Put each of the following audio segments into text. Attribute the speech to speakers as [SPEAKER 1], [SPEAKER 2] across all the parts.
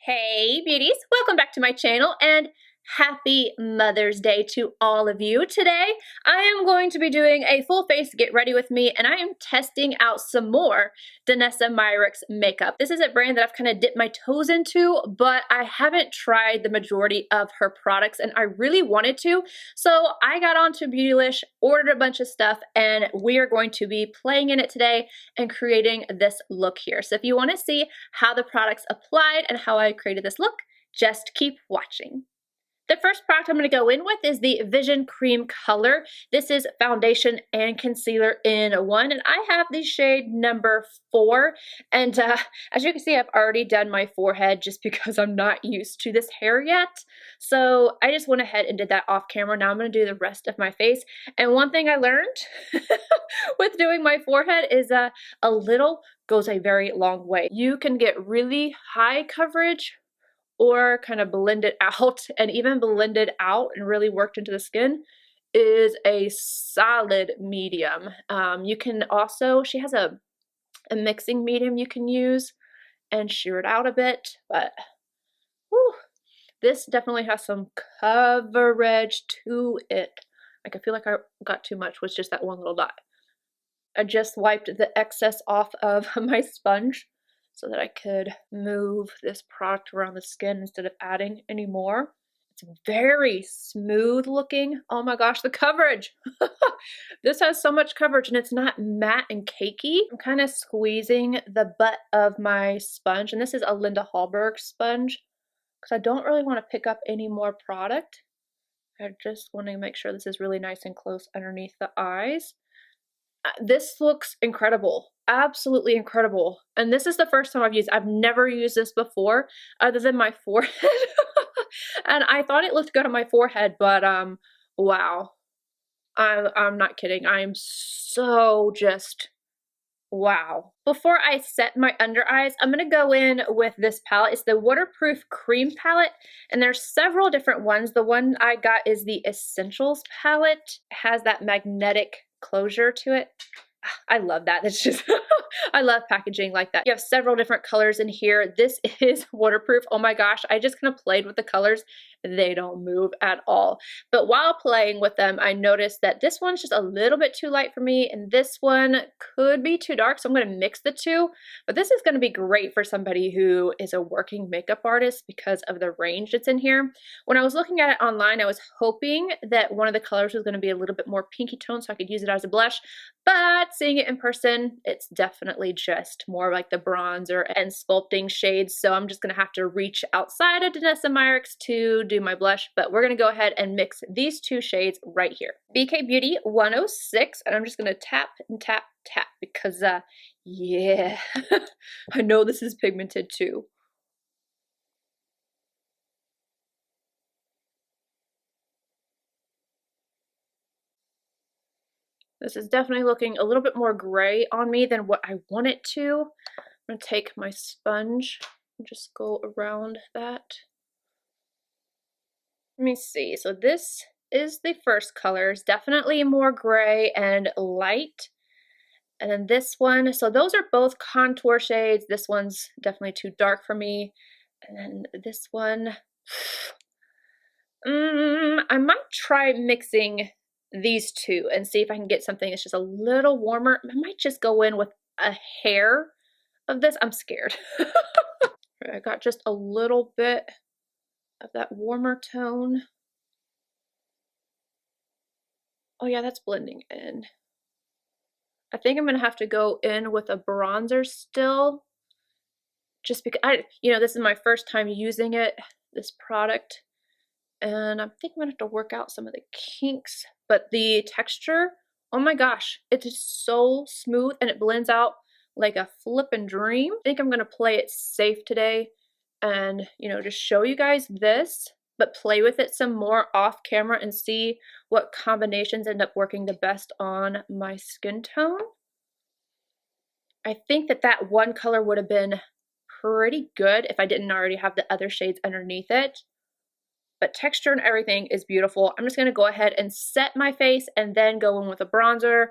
[SPEAKER 1] Hey beauties, welcome back to my channel and happy Mother's Day to all of you. Today I am going to be doing a full face get ready with me and I am testing out some more Danessa Myricks makeup. This is a brand that I've kind of dipped my toes into, but I haven't tried the majority of her products and I really wanted to. So I got onto Beautylish, ordered a bunch of stuff, and we are going to be playing in it today and creating this look here. So if you want to see how the products applied and how I created this look, just keep watching. The first product I'm going to go in with is the Vision Cream Color. This is foundation and concealer in one, and I have the shade number 4. And as you can see, I've already done my forehead just because I'm not used to this hair yet. So I just went ahead and did that off camera. Now I'm going to do the rest of my face. And one thing I learned with doing my forehead is a little goes a very long way. You can get really high coverage or kind of blend it out, and even blended out and really worked into the skin is a solid medium. You can also, she has a mixing medium you can use and shear it out a bit, but whew, this definitely has some coverage to it. Like I feel like I got too much with just that one little dot. I just wiped the excess off of my sponge so that I could move this product around the skin instead of adding any more. It's very smooth looking. Oh my gosh, the coverage. This has so much coverage and it's not matte and cakey. I'm kind of squeezing the butt of my sponge, and this is a Linda Hallberg sponge because I don't really want to pick up any more product. I just want to make sure this is really nice and close underneath the eyes. This looks incredible, absolutely incredible. And this is the first time I've never used this before other than my forehead. And I thought it looked good on my forehead, but wow. I'm not kidding. I am so just wow. Before I set my under eyes, I'm going to go in with this palette. It's the Waterproof Cream Palette, and there's several different ones. The one I got is the Essentials palette. It has that magnetic closure to it. I love that. It's just, I love packaging like that. You have several different colors in here. This is waterproof. Oh my gosh, I just kind of played with the colors. They don't move at all. But while playing with them, I noticed that this one's just a little bit too light for me, and this one could be too dark, so I'm going to mix the two. But this is going to be great for somebody who is a working makeup artist because of the range that's in here. When I was looking at it online, I was hoping that one of the colors was going to be a little bit more pinky tone so I could use it as a blush, but seeing it in person, it's definitely just more like the bronzer and sculpting shades. So I'm just going to have to reach outside of Danessa Myricks to do my blush, but we're going to go ahead and mix these two shades right here. BK Beauty 106, and I'm just going to tap and tap, tap because, yeah, I know this is pigmented too. This is definitely looking a little bit more gray on me than what I want it to. I'm going to take my sponge and just go around that. Let me see. So this is the first color. It's definitely more gray and light. And then this one, so those are both contour shades. This one's definitely too dark for me. And then this one, I might try mixing these two and see if I can get something that's just a little warmer. I might just go in with a hair of this. I'm scared. I got just a little bit of that warmer tone. Oh yeah, that's blending in. I think I'm gonna have to go in with a bronzer still, just because this is my first time using it, this product, and I think I'm gonna have to work out some of the kinks. But the texture, oh my gosh, it is so smooth and it blends out like a flippin' dream. I think I'm gonna play it safe today and, just show you guys this, but play with it some more off camera and see what combinations end up working the best on my skin tone. I think that one color would have been pretty good if I didn't already have the other shades underneath it. But texture and everything is beautiful. I'm just going to go ahead and set my face and then go in with a bronzer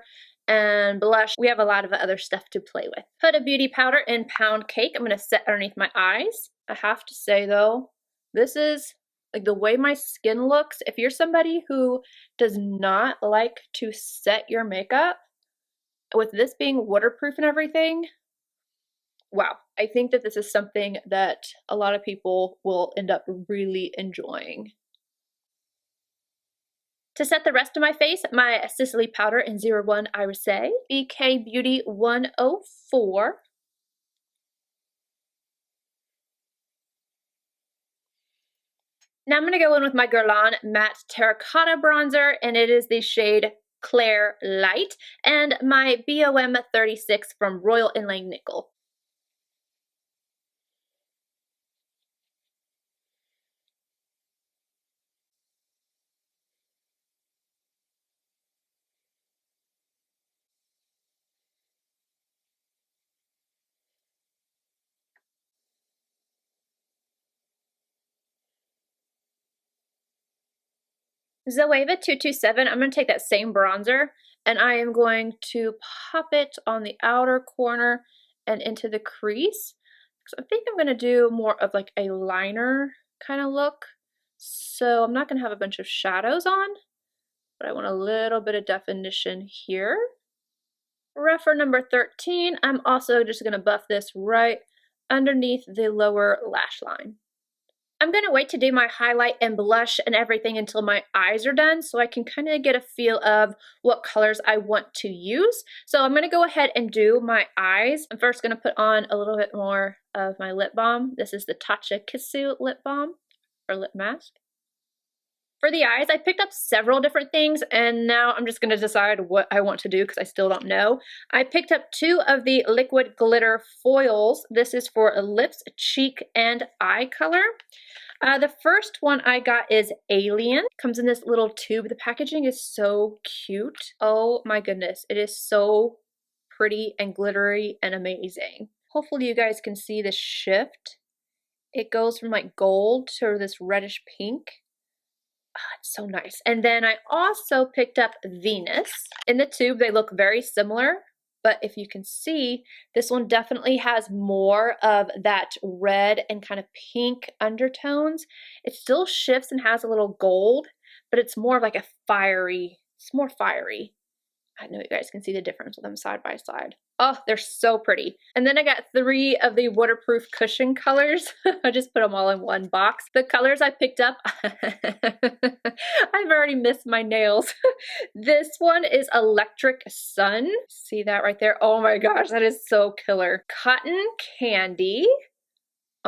[SPEAKER 1] And blush, we have a lot of other stuff to play with. Huda Beauty Powder in Pound Cake. I'm going to set underneath my eyes. I have to say though, this is like the way my skin looks. If you're somebody who does not like to set your makeup, with this being waterproof and everything, wow, I think that this is something that a lot of people will end up really enjoying. To set the rest of my face, my SISLEY powder in 01 IRISEE, BK Beauty 104. Now I'm going to go in with my GUERLAIN Matte Terracotta Bronzer, and it is the shade Claire Light, and my BOM 36 from Royal Inlay Nickel. Zoeva 227, I'm going to take that same bronzer and I am going to pop it on the outer corner and into the crease. So I think I'm going to do more of like a liner kind of look. So I'm not going to have a bunch of shadows on, but I want a little bit of definition here. REPHR number 13, I'm also just going to buff this right underneath the lower lash line. I'm going to wait to do my highlight and blush and everything until my eyes are done so I can kind of get a feel of what colors I want to use. So I'm going to go ahead and do my eyes. I'm first going to put on a little bit more of my lip balm. This is the TATCHA KISSU lip balm or lip mask. For the eyes, I picked up several different things and now I'm just going to decide what I want to do because I still don't know. I picked up 2 of the liquid glitter foils. This is for lips, cheek, and eye color. The first one I got is Alien. Comes in this little tube. The packaging is so cute. Oh my goodness. It is so pretty and glittery and amazing. Hopefully you guys can see the shift. It goes from like gold to this reddish pink. Oh, it's so nice. And then I also picked up Venus. In the tube, they look very similar, but if you can see, this one definitely has more of that red and kind of pink undertones. It still shifts and has a little gold, but it's more of like a fiery, it's more fiery. I know you guys can see the difference with them side by side. Oh, they're so pretty. And then I got 3 of the waterproof cushion colors. I just put them all in one box. The colors I picked up, I've already missed my nails. This one is Electric Sun. See that right there? Oh my gosh, that is so killer. Cotton Candy.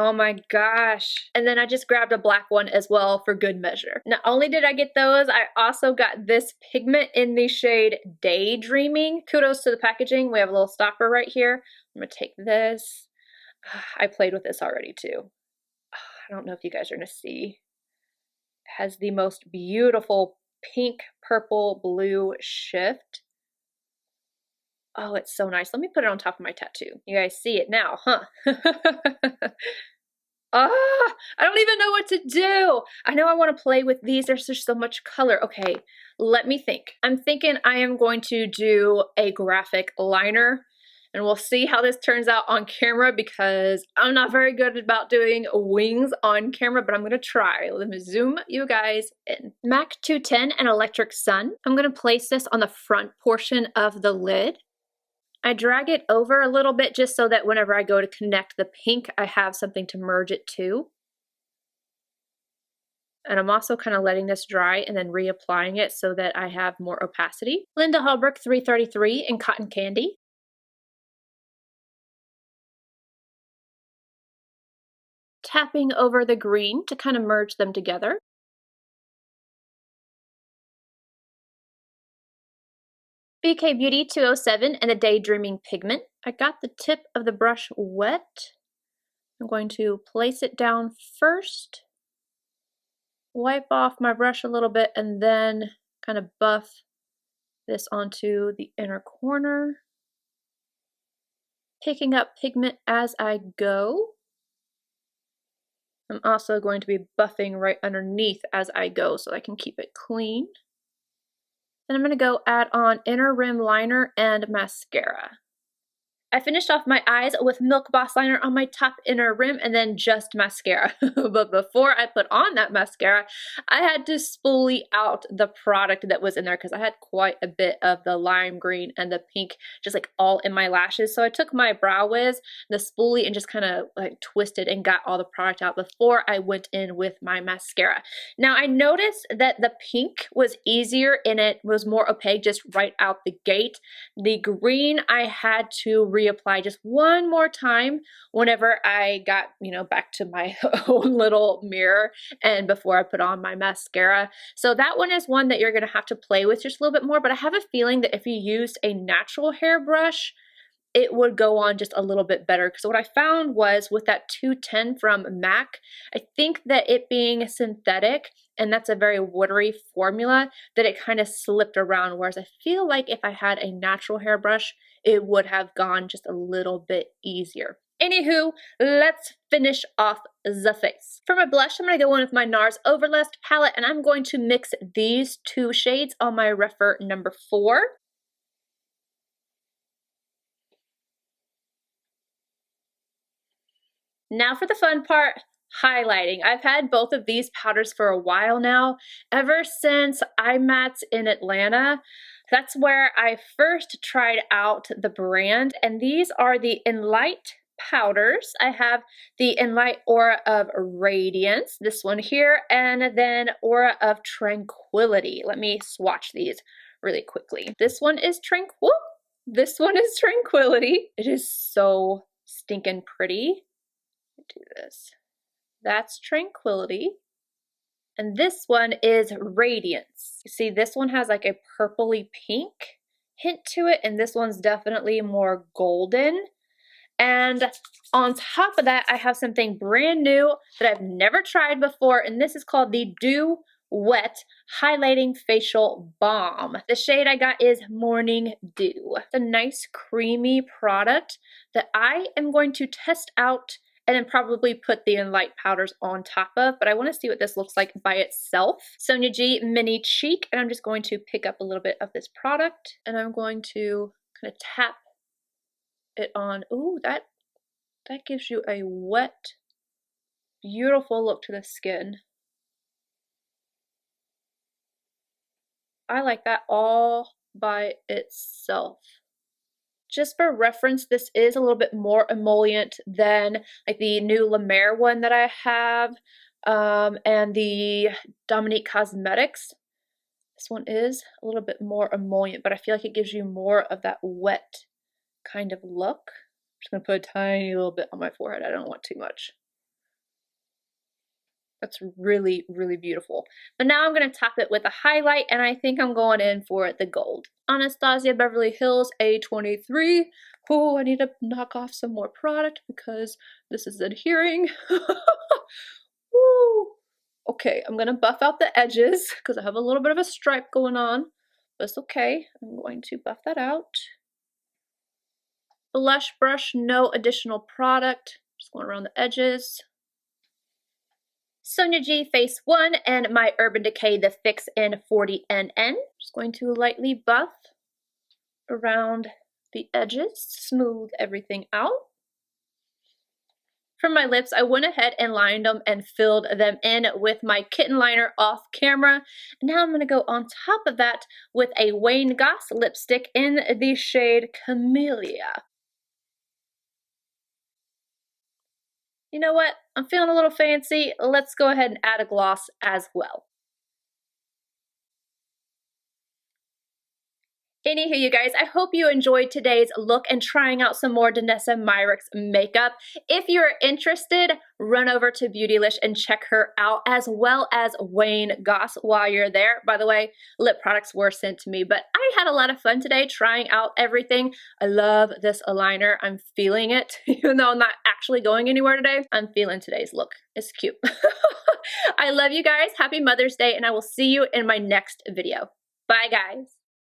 [SPEAKER 1] Oh my gosh. And then I just grabbed a black one as well for good measure. Not only did I get those, I also got this pigment in the shade Daydreaming. Kudos to the packaging. We have a little stopper right here. I'm gonna take this. I played with this already too. I don't know if you guys are gonna see. It has the most beautiful pink, purple, blue shift. Oh, it's so nice. Let me put it on top of my tattoo. You guys see it now, huh? Ah, I don't even know what to do. I know I want to play with these. There's just so much color. Okay, let me think. I'm thinking I am going to do a graphic liner and we'll see how this turns out on camera because I'm not very good about doing wings on camera, but I'm going to try. Let me zoom you guys in. MAC 210 and Electric Sun. I'm going to place this on the front portion of the lid. I drag it over a little bit just so that whenever I go to connect the pink, I have something to merge it to. And I'm also kind of letting this dry and then reapplying it so that I have more opacity. Linda Hallbrook 333 in Cotton Candy. Tapping over the green to kind of merge them together. BK Beauty 207 and the Daydreaming Pigment. I got the tip of the brush wet. I'm going to place it down first, wipe off my brush a little bit, and then kind of buff this onto the inner corner. Picking up pigment as I go. I'm also going to be buffing right underneath as I go so I can keep it clean. Then I'm going to go add on inner rim liner and mascara. I finished off my eyes with Milk Boss liner on my top inner rim and then just mascara. But before I put on that mascara, I had to spoolie out the product that was in there because I had quite a bit of the lime green and the pink just like all in my lashes. So I took my Brow Wiz, the spoolie, and just kind of like twisted and got all the product out before I went in with my mascara. Now I noticed that the pink was easier and it was more opaque just right out the gate. The green I had to reapply just one more time whenever I got, you know, back to my own little mirror and before I put on my mascara. So that one is one that you're going to have to play with just a little bit more, but I have a feeling that if you used a natural hairbrush, it would go on just a little bit better, because what I found was with that 210 from MAC, I think that it being synthetic, and that's a very watery formula, that it kind of slipped around, whereas I feel like if I had a natural hairbrush, it would have gone just a little bit easier. Anywho, let's finish off the face. For my blush, I'm going to go in with my NARS Overlust palette, and I'm going to mix these two shades on my REPHR number 4. Now for the fun part, highlighting. I've had both of these powders for a while now, ever since IMATS in Atlanta. That's where I first tried out the brand, and these are the Enlight powders. I have the Enlight Aura of Radiance, this one here, and then Aura of Tranquility. Let me swatch these really quickly. This one is This one is Tranquility. It is so stinking pretty. Do this. That's Tranquility. And this one is Radiance. You see, this one has like a purpley pink hint to it, and this one's definitely more golden. And on top of that, I have something brand new that I've never tried before, and this is called the Dew Wet Highlighting Facial Balm. The shade I got is Morning Dew. It's a nice creamy product that I am going to test out and then probably put the Enlight powders on top of, but I want to see what this looks like by itself. Sonia G Mini Cheek, and I'm just going to pick up a little bit of this product, and I'm going to kind of tap it on. Ooh, that gives you a wet, beautiful look to the skin. I like that all by itself. Just for reference, this is a little bit more emollient than like the new La Mer one that I have, and the Dominique Cosmetics. This one is a little bit more emollient, but I feel like it gives you more of that wet kind of look. I'm just going to put a tiny little bit on my forehead. I don't want too much. That's really, really beautiful. But now I'm going to top it with a highlight, and I think I'm going in for the gold. Anastasia Beverly Hills A23. Oh, I need to knock off some more product because this is adhering. Woo. Okay, I'm going to buff out the edges because I have a little bit of a stripe going on. But it's okay. I'm going to buff that out. Blush brush, no additional product. Just going around the edges. Sonia G Face 1 and my Urban Decay The Fix in 40NN. Just going to lightly buff around the edges, smooth everything out. For my lips, I went ahead and lined them and filled them in with my kitten liner off camera. Now I'm going to go on top of that with a Wayne Goss lipstick in the shade Camellia. You know what? I'm feeling a little fancy. Let's go ahead and add a gloss as well. Anywho, you guys, I hope you enjoyed today's look and trying out some more Danessa Myricks makeup. If you're interested, run over to Beautylish and check her out, as well as Wayne Goss while you're there. By the way, lip products were sent to me, but I had a lot of fun today trying out everything. I love this aligner. I'm feeling it, even though I'm not actually going anywhere today. I'm feeling today's look. It's cute. I love you guys. Happy Mother's Day, and I will see you in my next video. Bye, guys.